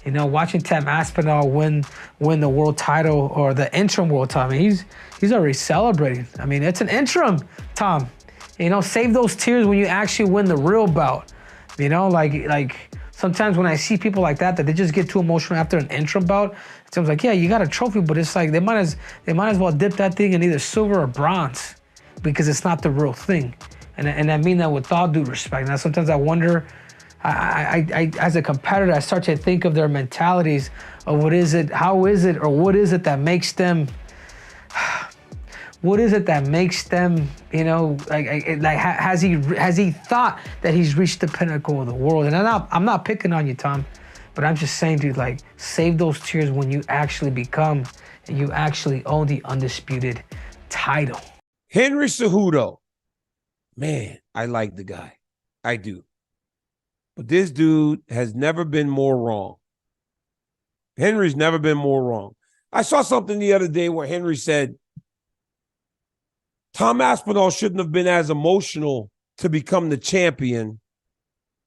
You know, watching Tom Aspinall win the world title or the interim world title, I mean, he's already celebrating. I mean, it's an interim, Tom. You know, save those tears when you actually win the real bout. You know, like sometimes when I see people like that they just get too emotional after an interim bout, it seems like, yeah, you got a trophy, but it's like they might as well dip that thing in either silver or bronze because it's not the real thing. And I mean that with all due respect. Now sometimes I wonder, I as a competitor, I start to think of their mentalities of what is it that makes them. What is it that makes them, you know, has he thought that he's reached the pinnacle of the world? And I'm not picking on you, Tom, but I'm just saying, dude, like, save those tears when you actually become and you actually own the undisputed title. Henry Cejudo, man, I like the guy. I do. But this dude has never been more wrong. Henry's never been more wrong. I saw something the other day where Henry said, Tom Aspinall shouldn't have been as emotional to become the champion.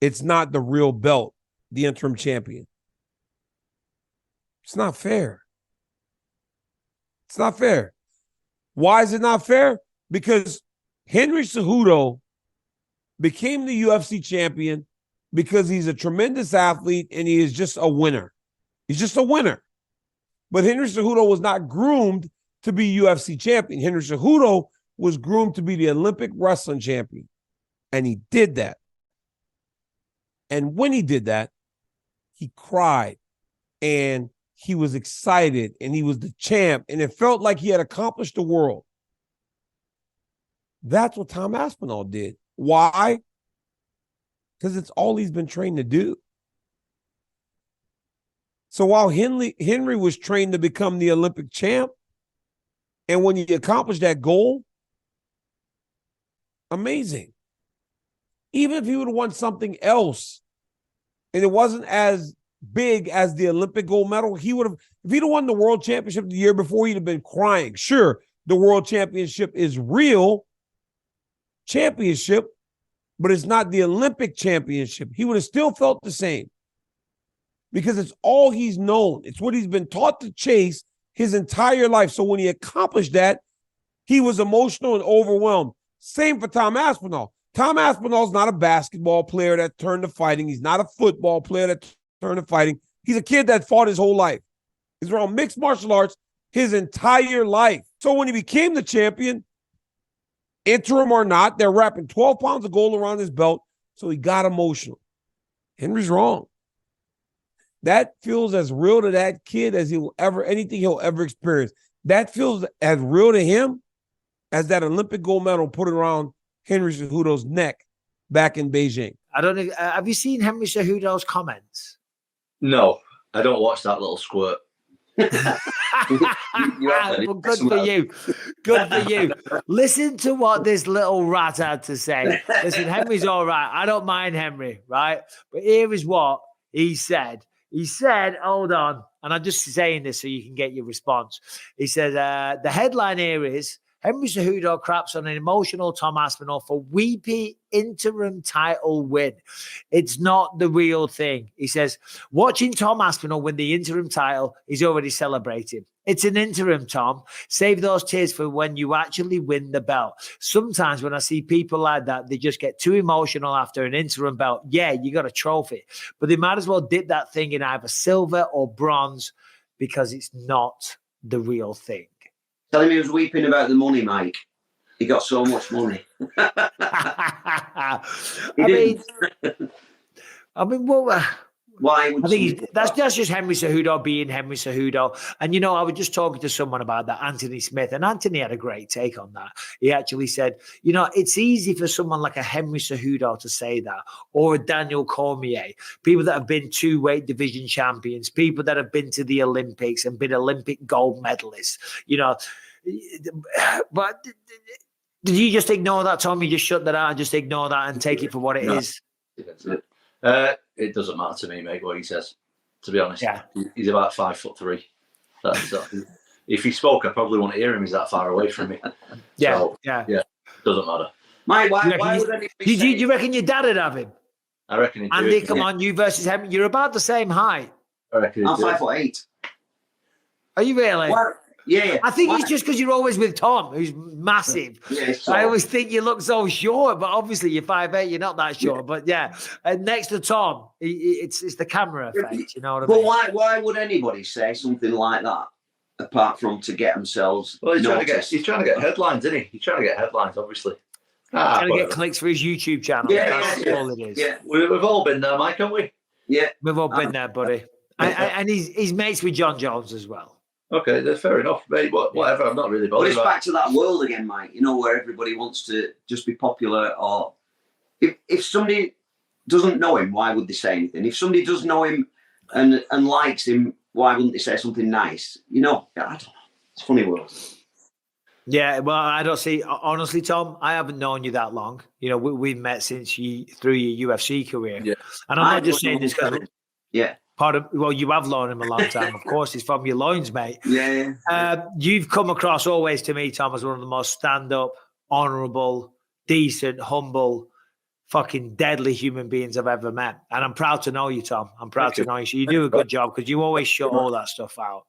It's not the real belt, the interim champion. It's not fair. It's not fair. Why is it not fair? Because Henry Cejudo became the UFC champion because he's a tremendous athlete and he is just a winner. He's just a winner. But Henry Cejudo was not groomed to be UFC champion. Henry Cejudo was groomed to be the Olympic wrestling champion. And he did that. And when he did that, he cried and he was excited and he was the champ and it felt like he had accomplished the world. That's what Tom Aspinall did. Why? Because it's all he's been trained to do. So while Henry was trained to become the Olympic champ, and when he accomplished that goal, amazing. Even if he would have won something else and it wasn't as big as the Olympic gold medal, if he'd have won the world championship the year before, he'd have been crying. Sure, the world championship is real championship, but it's not the Olympic championship. He would have still felt the same because it's all he's known. It's what he's been taught to chase his entire life. So when he accomplished that, he was emotional and overwhelmed. Same for Tom Aspinall. Tom Aspinall's not a basketball player that turned to fighting. He's not a football player that turned to fighting. He's a kid that fought his whole life. He's around mixed martial arts his entire life. So when he became the champion, interim or not, they're wrapping 12 pounds of gold around his belt, so he got emotional. Henry's wrong. That feels as real to that kid as anything he'll ever experience. That feels as real to him as that Olympic gold medal put around Henry Cejudo's neck back in Beijing. I don't know. Have you seen Henry Cejudo's comments? No, I don't watch that little squirt. Well, good for you. Good for you. Listen to what this little rat had to say. Listen, Henry's all right. I don't mind Henry, right? But here is what he said. He said, hold on. And I'm just saying this so you can get your response. He said, the headline here is Henry Cejudo craps on an emotional Tom Aspinall for weepy interim title win. It's not the real thing. He says, watching Tom Aspinall win the interim title, he's already celebrating. It's an interim, Tom. Save those tears for when you actually win the belt. Sometimes when I see people like that, they just get too emotional after an interim belt. Yeah, you got a trophy, but they might as well dip that thing in either silver or bronze because it's not the real thing. Tell him he was weeping about the money, Mike. He got so much money. I mean, well, why? I think that's just Henry Cejudo being Henry Cejudo. And, you know, I was just talking to someone about that, Anthony Smith, and Anthony had a great take on that. He actually said, you know, it's easy for someone like a Henry Cejudo to say that, or a Daniel Cormier, people that have been 2 weight division champions, people that have been to the Olympics and been Olympic gold medalists, you know. But did you just ignore that, Tom? You just shut that out and just ignore that and take it for what it is? It doesn't matter to me, mate, what he says, to be honest. Yeah. He's about 5'3". If he spoke, I probably wouldn't hear him. He's that far away from me. Yeah, so, yeah. Doesn't matter. Mike, why would anybody do you reckon your dad would have him? I reckon he'd do Andy, it. come on, you versus him. You're about the same height. I reckon I'm he'd do it. 5'8". Are you really? Well, yeah. I think Why? it's just because you're always with Tom, who's massive. Yeah, So I always think you look so short, but obviously you're 5'8", you're not that short. Yeah. But yeah, and next to Tom, it's the camera effect, you know what I But mean? why would anybody say something like that apart from to get themselves Well, he's noticed? trying to get headlines, isn't he? He's trying to get headlines, obviously. Trying to get Whatever. clicks for his YouTube channel. Yeah, That's yeah, all it is. Yeah, We've all been there, Mike, haven't we? yeah. We've all been there, buddy. And he's mates with John Jones as well. Okay, that's fair enough, mate. Whatever, I'm not really But bothered it's about back to that world again, Mike. You know, where everybody wants to just be popular, or if somebody doesn't know him, why would they say anything? If somebody does know him and likes him, why wouldn't they say something nice? You know, I don't know. It's a funny world. Yeah, well, I don't see. Honestly, Tom, I haven't known you that long. You know, we've met since through your UFC career. Yeah. And I'm not just saying this because Yeah. well, you have known him a long time. Of course, he's from your loins, mate. Yeah. You've come across always to me, Tom, as one of the most stand-up, honourable, decent, humble, fucking deadly human beings I've ever met. And I'm proud to know you, Tom. I'm proud to know you. So you do a good job because you always shut all that stuff out.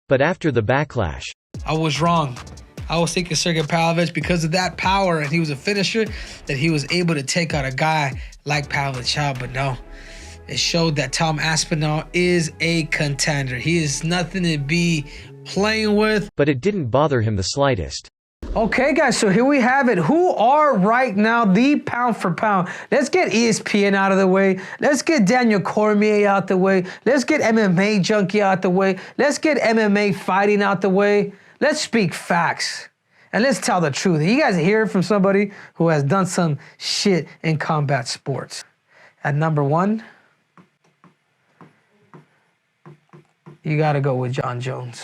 But after the backlash, I was wrong. I was thinking Sergey Pavlovich, because of that power and he was a finisher, that he was able to take out a guy like Pavlovich out, but no. It showed that Tom Aspinall is a contender. He is nothing to be playing with. but it didn't bother him the slightest. Okay, guys, so here we have it. Who are right now the pound for pound? Let's get ESPN out of the way. Let's get Daniel Cormier out the way. Let's get MMA Junkie out the way. Let's get MMA fighting out the way. Let's speak facts. And let's tell the truth. You guys hear it from somebody who has done some shit in combat sports. At number one, you got to go with John Jones.